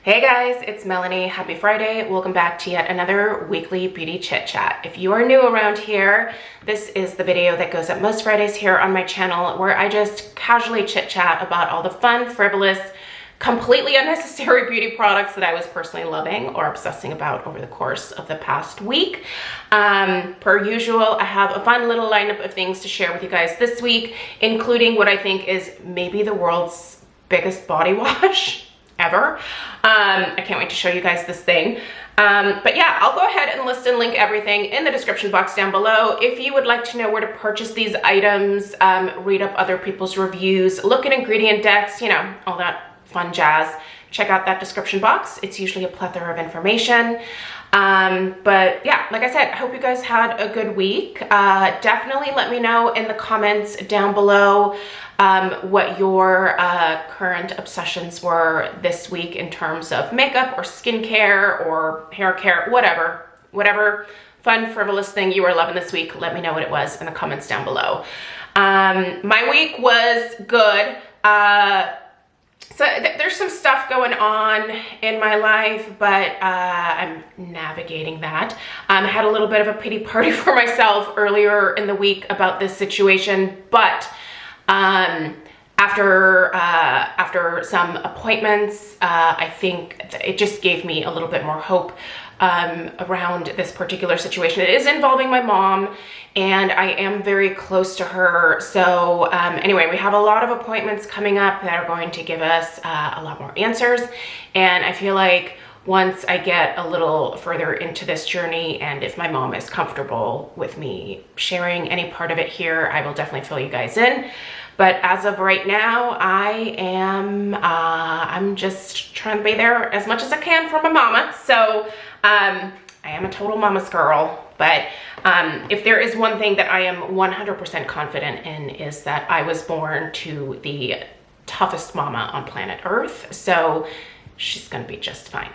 Hey guys, it's Melanie. Happy Friday. Welcome back to yet another weekly beauty chit chat. If you are new around here, this is the video that goes up most Fridays here on my channel where I just casually chit chat about all the fun, frivolous, completely unnecessary beauty products that I was personally loving or obsessing about over the course of the past week. Per usual, I have a fun little lineup of things to share with you guys this week, including what I think is maybe the world's biggest body wash ever. I can't wait to show you guys this thing. But yeah, I'll go ahead and list and link everything in the description box down below. If you would like to know where to purchase these items, read up other people's reviews, look at ingredient decks, you know, all that fun jazz, check out that description box. It's usually a plethora of information. But yeah, like I said, I hope you guys had a good week. Definitely let me know in the comments down below what your current obsessions were this week in terms of makeup or skincare or hair care, whatever fun, frivolous thing you were loving this week. Let me know what it was in the comments down below. My week was good. So there's some stuff going on in my life, but I'm navigating that. I had a little bit of a pity party for myself earlier in the week about this situation, but after some appointments, I think it just gave me a little bit more hope around this particular situation. It is involving my mom, and I am very close to her. So anyway, we have a lot of appointments coming up that are going to give us a lot more answers. And I feel like once I get a little further into this journey, and if my mom is comfortable with me sharing any part of it here, I will definitely fill you guys in. But as of right now, I'm just trying to be there as much as I can for my mama. So I am a total mama's girl. But if there is one thing that I am 100% confident in, is that I was born to the toughest mama on planet Earth. So she's gonna be just fine.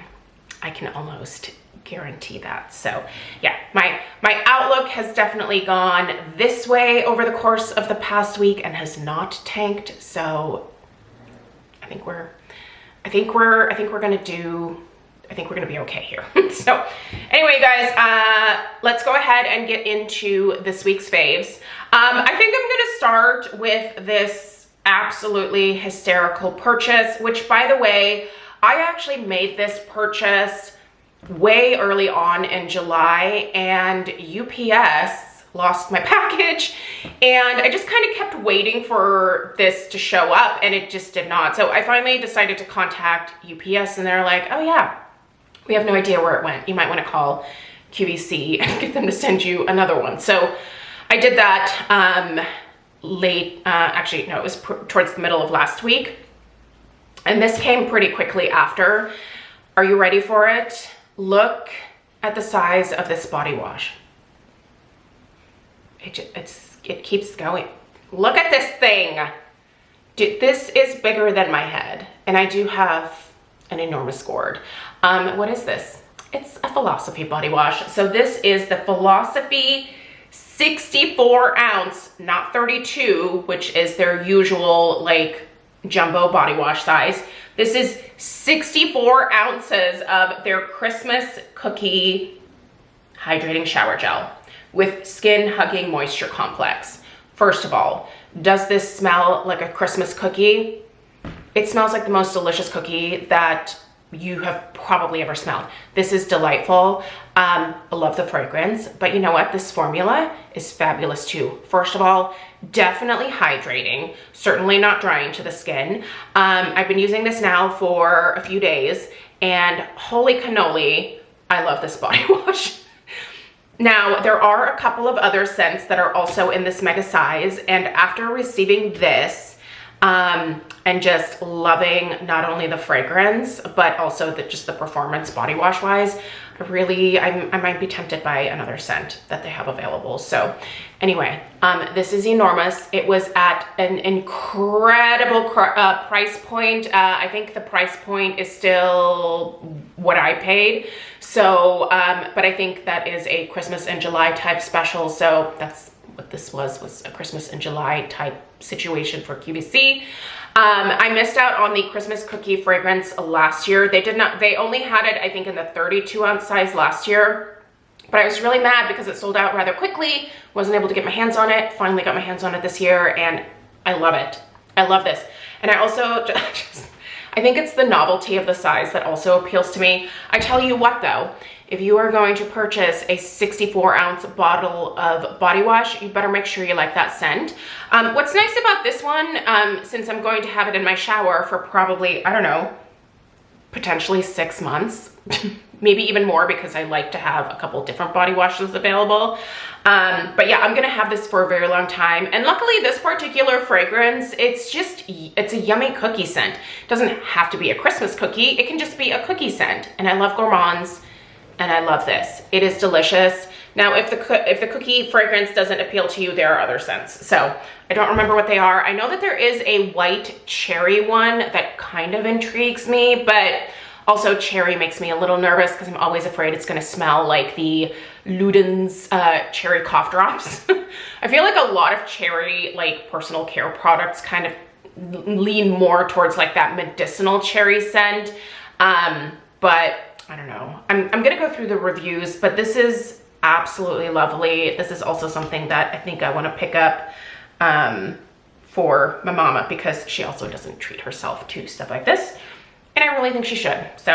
I can almost guarantee that. So yeah, my outlook has definitely gone this way over the course of the past week and has not tanked. So I think we're gonna be okay here. So anyway, guys, let's go ahead and get into this week's faves. I think I'm gonna start with this absolutely hysterical purchase, which, by the way, I actually made this purchase way early on in July, and UPS lost my package, and I just kind of kept waiting for this to show up, and it just did not. So I finally decided to contact UPS, and they're like, oh yeah, we have no idea where it went. You might want to call QVC and get them to send you another one. So I did that actually, no, it was towards the middle of last week. And this came pretty quickly after. Are you ready for it? Look at the size of this body wash. It keeps going. Look at this thing. Dude, this is bigger than my head. And I do have an enormous gourd. What is this? It's a Philosophy body wash. So this is the Philosophy 64 ounce, not 32, which is their usual like jumbo body wash size. This is 64 ounces of their Christmas cookie hydrating shower gel with skin hugging moisture complex. First of all, does this smell like a Christmas cookie? It smells like the most delicious cookie that you have probably ever smelled. This is delightful. I love the fragrance, but you know what? This formula is fabulous too. First of all, definitely hydrating, certainly not drying to the skin. I've been using this now for a few days, and holy cannoli, I love this body wash. Now, there are a couple of other scents that are also in this mega size, and after receiving this, and just loving not only the fragrance, but also just the performance body wash wise, I might be tempted by another scent that they have available. So anyway, this is enormous. It was at an incredible price point. I think the price point is still what I paid. So, but I think that is a Christmas in July type special. So that's what this was a Christmas in July type situation for QVC. I missed out on the Christmas cookie fragrance last year. They only had it, I think, in the 32 ounce size last year, but I was really mad because it sold out rather quickly. Wasn't able to get my hands on it. Finally got my hands on it this year, and I love it. I love this. And I also I think it's the novelty of the size that also appeals to me. I tell you what though, if you are going to purchase a 64 ounce bottle of body wash, you better make sure you like that scent. What's nice about this one, since I'm going to have it in my shower for probably, I don't know, potentially 6 months, maybe even more, because I like to have a couple different body washes available. But yeah, I'm gonna have this for a very long time. And luckily this particular fragrance, it's a yummy cookie scent. It doesn't have to be a Christmas cookie. It can just be a cookie scent. And I love gourmands, and I love this. It is delicious. Now, if the cookie fragrance doesn't appeal to you, there are other scents. So I don't remember what they are. I know that there is a white cherry one that kind of intrigues me, but also cherry makes me a little nervous because I'm always afraid it's gonna smell like the Luden's cherry cough drops. I feel like a lot of cherry, like personal care products kind of lean more towards like that medicinal cherry scent. But I don't know. I'm gonna go through the reviews, but this is absolutely lovely. This is also something that I think I want to pick up for my mama, because she also doesn't treat herself to stuff like this, and I really think she should. So,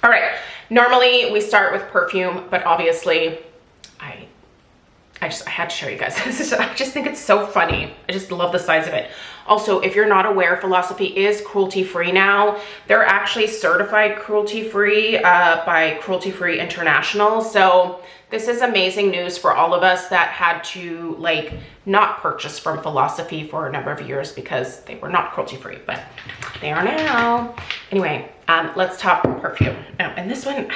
all right. Normally we start with perfume, but obviously I had to show you guys this. I just think it's so funny. I just love the size of it. Also, if you're not aware, Philosophy is cruelty-free now. They're actually certified cruelty-free by Cruelty Free International. So this is amazing news for all of us that had to like not purchase from Philosophy for a number of years because they were not cruelty-free, but they are now. Anyway, let's talk perfume. Oh, and this one,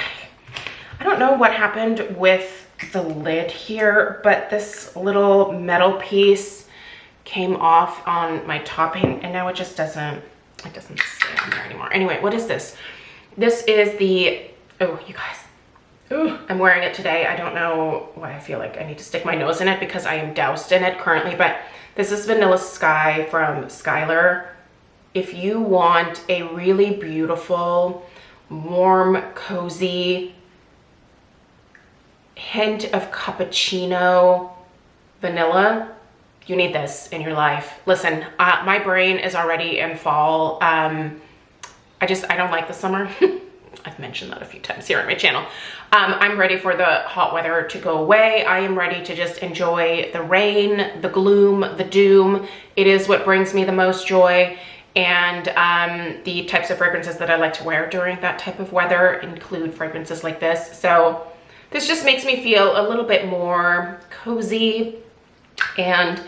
I don't know what happened with the lid here, but this little metal piece came off on my topping, and now it doesn't stay on there anymore. Anyway, what is this? This is the, oh, you guys, ooh, I'm wearing it today. I don't know why I feel like I need to stick my nose in it because I am doused in it currently, but this is Vanilla Sky from Skylar. If you want a really beautiful, warm, cozy hint of cappuccino vanilla, you need this in your life. Listen, my brain is already in fall. I don't like the summer. I've mentioned that a few times here on my channel. I'm ready for the hot weather to go away. I am ready to just enjoy the rain, the gloom, the doom. It is what brings me the most joy. And the types of fragrances that I like to wear during that type of weather include fragrances like this. So this just makes me feel a little bit more cozy and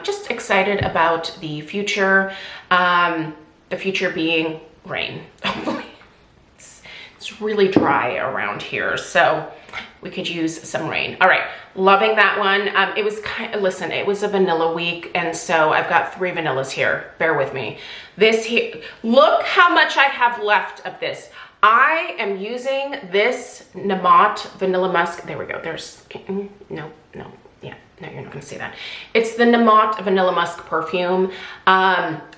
just excited about the future. The future being rain. Hopefully. It's really dry around here, so we could use some rain. All right, loving that one. It was listen, it was a vanilla week, and so I've got 3 vanillas here. Bear with me. This here, look how much I have left of this. I am using this Namat Vanilla Musk. There we go. There's, no, yeah, no, you're not gonna see that. It's the Namat Vanilla Musk perfume.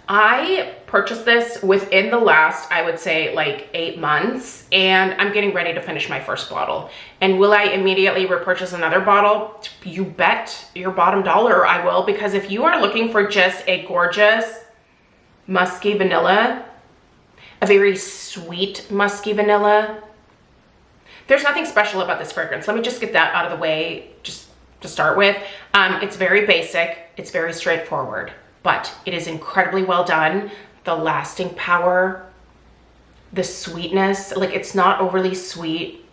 I purchased this within the last, I would say, like 8 months, and I'm getting ready to finish my first bottle. And will I immediately repurchase another bottle? You bet your bottom dollar I will, because if you are looking for just a gorgeous musky vanilla, a very sweet musky vanilla, there's nothing special about this fragrance. Let me just get that out of the way just to start with. It's very basic, it's very straightforward, but it is incredibly well done. The lasting power, the sweetness, like it's not overly sweet.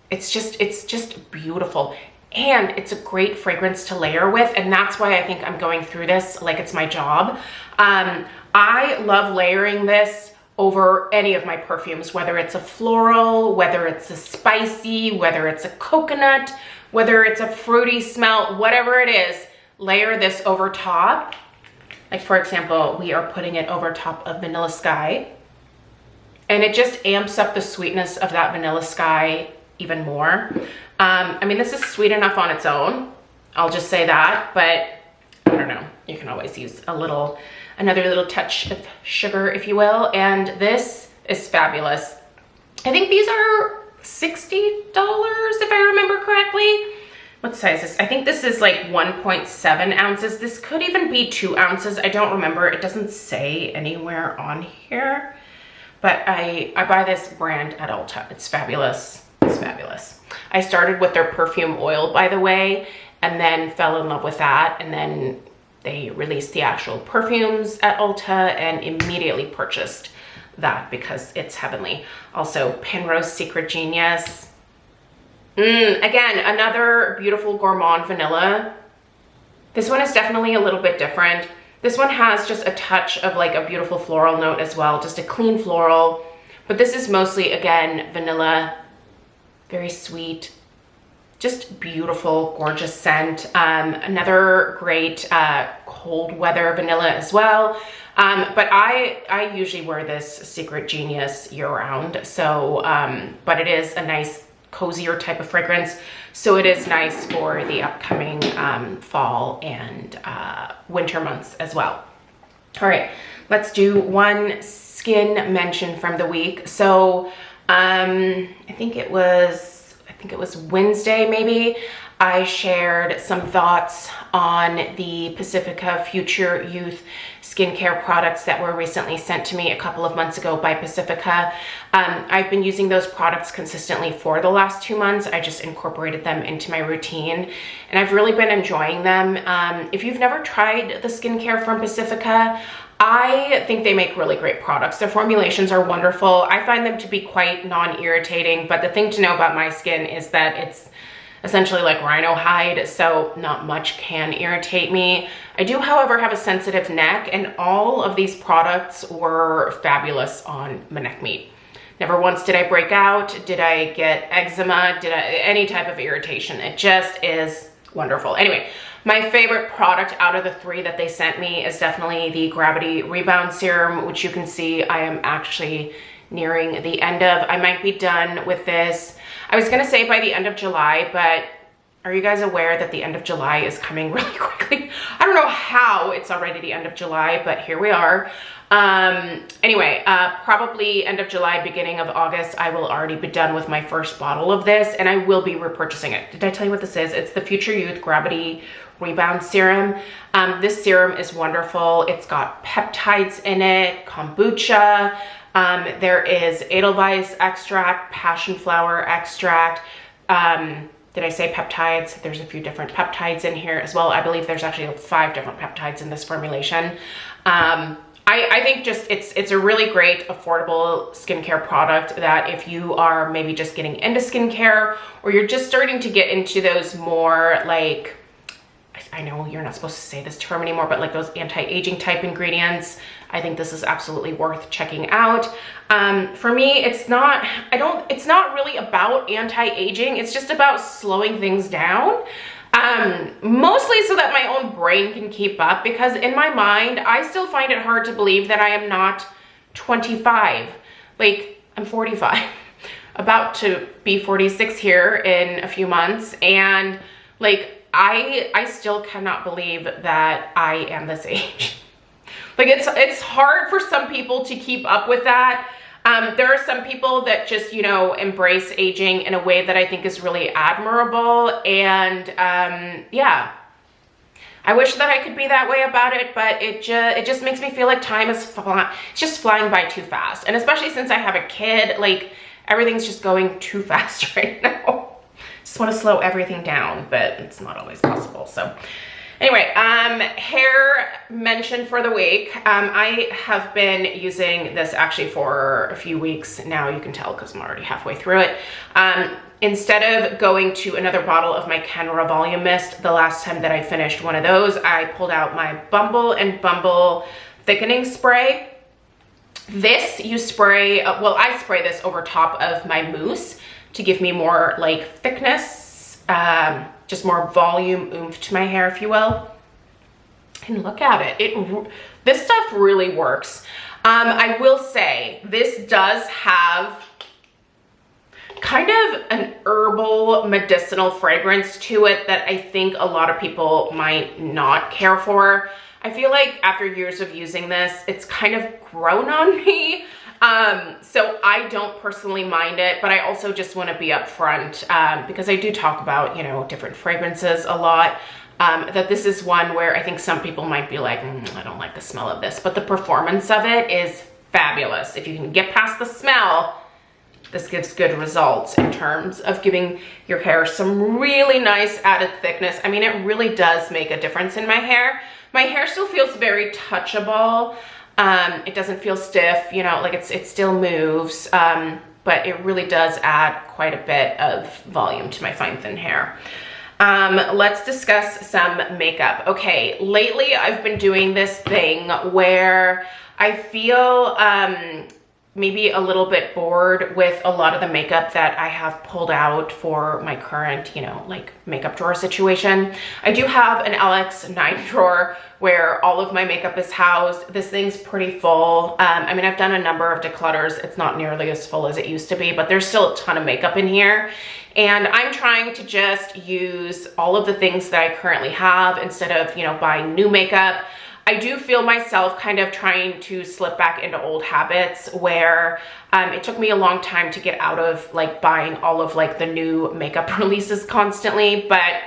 It's just beautiful. And it's a great fragrance to layer with. And that's why I think I'm going through this like it's my job. I love layering this over any of my perfumes, whether it's a floral, whether it's a spicy, whether it's a coconut, whether it's a fruity smell, whatever it is, layer this over top. Like for example, we are putting it over top of Vanilla Sky, and it just amps up the sweetness of that Vanilla Sky even more. I mean, this is sweet enough on its own, I'll just say that, but I don't know. You can always use another little touch of sugar, if you will. And this is fabulous. I think these are $60 if I remember correctly. What size is this? I think this is like 1.7 ounces. This could even be 2 ounces. I don't remember. It doesn't say anywhere on here, but I buy this brand at Ulta. It's fabulous. It's fabulous. I started with their perfume oil, by the way, and then fell in love with that. And then they released the actual perfumes at Ulta and immediately purchased that because it's heavenly. Also, Penrose Secret Genius. Again, another beautiful gourmand vanilla. This one is definitely a little bit different. This one has just a touch of like a beautiful floral note as well, just a clean floral. But this is mostly, again, vanilla, very sweet, just beautiful, gorgeous scent. Another great cold weather vanilla as well. But I usually wear this Secret Genius year round. So, but it is a nice cozier type of fragrance. So it is nice for the upcoming fall and winter months as well. All right, let's do one skin mention from the week. So I think it was Wednesday maybe. I shared some thoughts on the Pacifica Future Youth skincare products that were recently sent to me a couple of months ago by Pacifica. I've been using those products consistently for the last 2 months. I just incorporated them into my routine and I've really been enjoying them. If you've never tried the skincare from Pacifica, I think they make really great products. Their formulations are wonderful. I find them to be quite non-irritating, but the thing to know about my skin is that it's essentially like rhino hide, so not much can irritate me. I do, however, have a sensitive neck, and all of these products were fabulous on my neck meat. Never once did I break out, did I get eczema, any type of irritation. It just is wonderful. Anyway, my favorite product out of the 3 that they sent me is definitely the Gravity Rebound Serum, which you can see I am actually nearing the end of. I might be done with this. I was gonna say by the end of July, but are you guys aware that the end of July is coming really quickly? I don't know how it's already the end of July, but here we are. Anyway, probably end of July, beginning of August, I will already be done with my first bottle of this, and I will be repurchasing it. Did I tell you what this is? It's the Future Youth Gravity Rebound Serum. This serum is wonderful. It's got peptides in it, kombucha. There is Edelweiss extract, passion flower extract. Did I say peptides? There's a few different peptides in here as well. I believe there's actually 5 different peptides in this formulation. I think just it's a really great affordable skincare product that if you are maybe just getting into skincare or you're just starting to get into those more like, I know you're not supposed to say this term anymore, but like those anti-aging type ingredients, I think this is absolutely worth checking out. For me, it's not really about anti-aging. It's just about slowing things down. Mostly so that my own brain can keep up, because in my mind, I still find it hard to believe that I am not 25. Like, I'm 45, about to be 46 here in a few months. And like, I still cannot believe that I am this age. Like it's hard for some people to keep up with that. There are some people that just, you know, embrace aging in a way that I think is really admirable. And yeah, I wish that I could be that way about it, but it just makes me feel like time is just flying by too fast. And especially since I have a kid, like everything's just going too fast right now. Just want to slow everything down, but it's not always possible. So anyway, hair mention for the week. I have been using this actually for a few weeks now. You can tell because I'm already halfway through it. Instead of going to another bottle of my Kenra Volume Mist, the last time that I finished one of those, I pulled out my Bumble & Bumble Thickening Spray. This you spray, well, I spray this over top of my mousse to give me more like thickness, just more volume, oomph to my hair, if you will. And look at it. This stuff really works. I will say this does have kind of an herbal medicinal fragrance to it that I think a lot of people might not care for. I feel like after years of using this, it's kind of grown on me. So I don't personally mind it, but I also just want to be upfront, because I do talk about, you know, different fragrances a lot, that this is one where I think some people might be like, I don't like the smell of this, but the performance of it is fabulous. If you can get past the smell, this gives good results in terms of giving your hair some really nice added thickness. I mean, it really does make a difference in my hair. My hair still feels very touchable. It doesn't feel stiff, you know, like it still moves, but it really does add quite a bit of volume to my fine thin hair. Let's discuss some makeup. Okay, lately I've been doing this thing where I feel maybe a little bit bored with a lot of the makeup that I have pulled out for my current, you know, like makeup drawer situation. I do have an LX9 drawer where all of my makeup is housed. This thing's pretty full. I mean, I've done a number of declutters. It's not nearly as full as it used to be, but there's still a ton of makeup in here. And I'm trying to just use all of the things that I currently have instead of, you know, buying new makeup. I do feel myself kind of trying to slip back into old habits where it took me a long time to get out of like buying all of like the new makeup releases constantly, but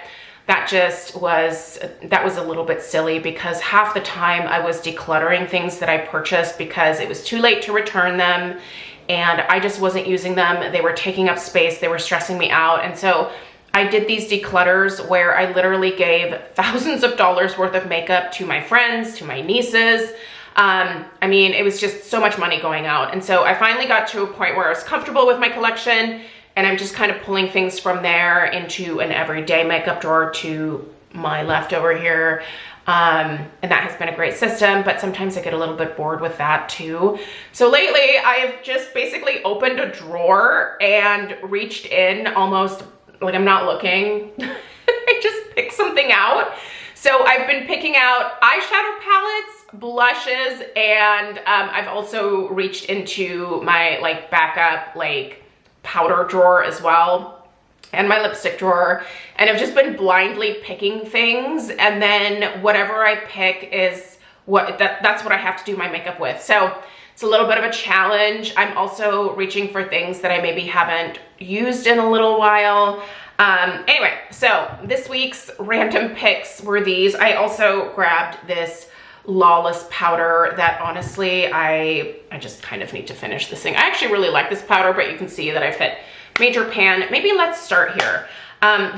that was a little bit silly because half the time I was decluttering things that I purchased because it was too late to return them and I just wasn't using them. They were taking up space, they were stressing me out, and so I did these declutters where I literally gave thousands of dollars worth of makeup to my friends, to my nieces. I mean, it was just so much money going out. And so I finally got to a point where I was comfortable with my collection and I'm just kind of pulling things from there into an everyday makeup drawer to my leftover here. And that has been a great system, but sometimes I get a little bit bored with that too. So lately I've just basically opened a drawer and reached in almost like I'm not looking. I just picked something out. So I've been picking out eyeshadow palettes, blushes, and I've also reached into my like backup like powder drawer as well, and my lipstick drawer, and I've just been blindly picking things, and then whatever I pick is that's what I have to do my makeup with. So it's a little bit of a challenge. I'm also reaching for things that I maybe haven't used in a little while. Anyway, so this week's random picks were these. I also grabbed this Lawless powder that honestly, I just kind of need to finish this thing. I actually really like this powder, but you can see that I've hit major pan. Maybe let's start here.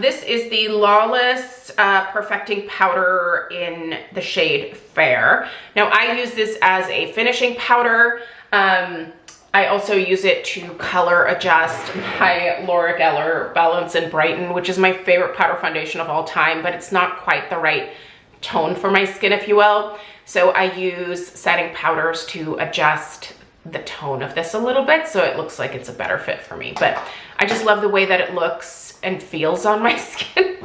This is the Lawless Perfecting Powder in the shade Fair. Now I use this as a finishing powder. I also use it to color adjust my Laura Geller Balance and Brighten, which is my favorite powder foundation of all time, but it's not quite the right tone for my skin, if you will. So I use setting powders to adjust the tone of this a little bit so it looks like it's a better fit for me. But I just love the way that it looks and feels on my skin,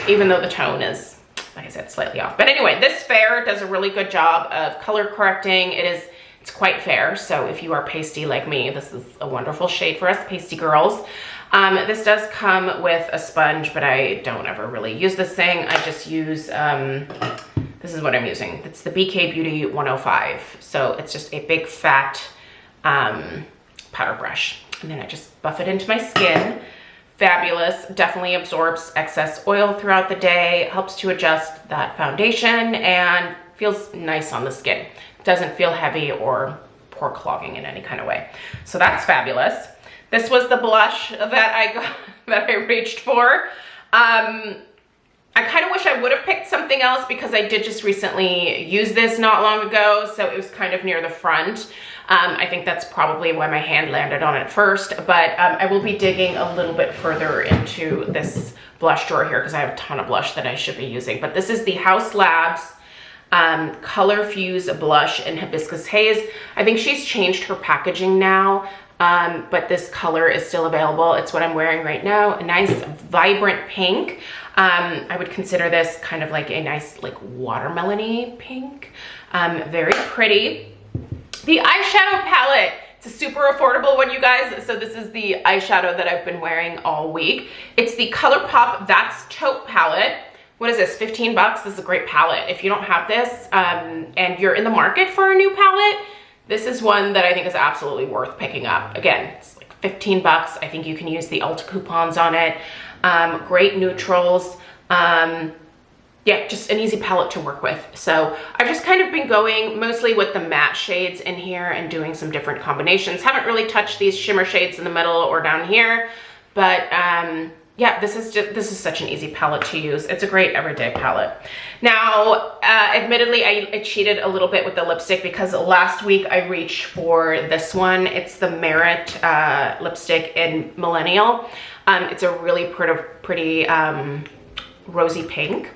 even though the tone is, like I said, slightly off. But anyway, this Fair does a really good job of color correcting. It's quite fair, so if you are pasty like me, this is a wonderful shade for us pasty girls. This does come with a sponge, but I don't ever really use this thing. I just use, this is what I'm using. It's the BK Beauty 105. So it's just a big fat powder brush. And then I just buff it into my skin. Fabulous, definitely absorbs excess oil throughout the day, helps to adjust that foundation, and feels nice on the skin. Doesn't feel heavy or pore clogging in any kind of way. So that's fabulous. This was the blush that I got, that I reached for. I kind of wish I would have picked something else because I did just recently use this not long ago, so it was kind of near the front. I think that's probably why my hand landed on it first, but I will be digging a little bit further into this blush drawer here because I have a ton of blush that I should be using. But this is the Haus Labs Color Fuse Blush in Hibiscus Haze. I think she's changed her packaging now, but this color is still available. It's what I'm wearing right now, a nice vibrant pink. I would consider this kind of like a nice like watermelon-y pink. Very pretty. The eyeshadow palette, It's a super affordable one, you guys. So this is the eyeshadow that I've been wearing all week. It's the ColourPop That's Taupe palette. What is this, 15 bucks? This is a great palette. If you don't have this and you're in the market for a new palette, this is one that I think is absolutely worth picking up. Again, it's like 15 bucks. I think you can use the Ulta coupons on it. Great neutrals. Yeah, just an easy palette to work with. So I've just kind of been going mostly with the matte shades in here and doing some different combinations. Haven't really touched these shimmer shades in the middle or down here, but yeah, this is such an easy palette to use. It's a great everyday palette. Now, admittedly, I cheated a little bit with the lipstick because last week I reached for this one. It's the Merit lipstick in Millennial. It's a really pretty rosy pink.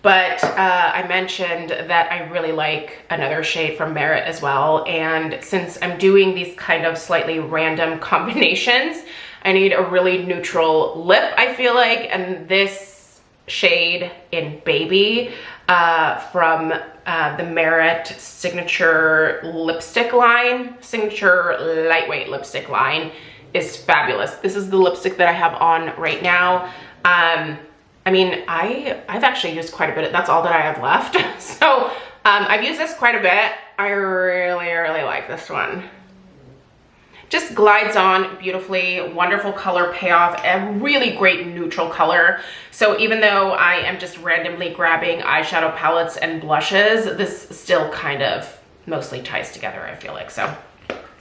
But I mentioned that I really like another shade from Merit as well. And since I'm doing these kind of slightly random combinations, I need a really neutral lip, I feel like. And this shade in Baby from the Merit Signature Lipstick line, Signature Lightweight Lipstick line is fabulous. This is the lipstick that I have on right now. I mean, I've actually used quite a bit. That's all that I have left. So I've used this quite a bit. I really like this one. Just glides on beautifully, wonderful color payoff, a really great neutral color. So even though I am just randomly grabbing eyeshadow palettes and blushes, this still kind of mostly ties together, I feel like. So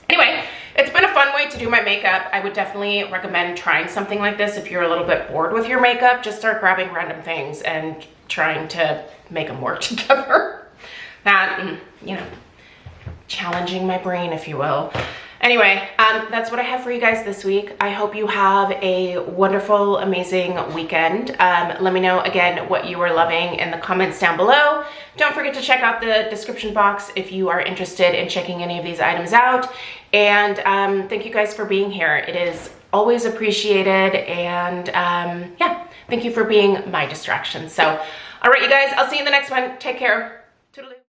anyway, it's been a fun way to do my makeup. I would definitely recommend trying something like this if you're a little bit bored with your makeup. Just start grabbing random things and trying to make them work together. That, you know, challenging my brain, if you will. Anyway, that's what I have for you guys this week. I hope you have a wonderful, amazing weekend. Let me know, again, what you are loving in the comments down below. Don't forget to check out the description box if you are interested in checking any of these items out. And thank you guys for being here. It is always appreciated. And yeah, thank you for being my distraction. So, all right, you guys, I'll see you in the next one. Take care. Toodaloo.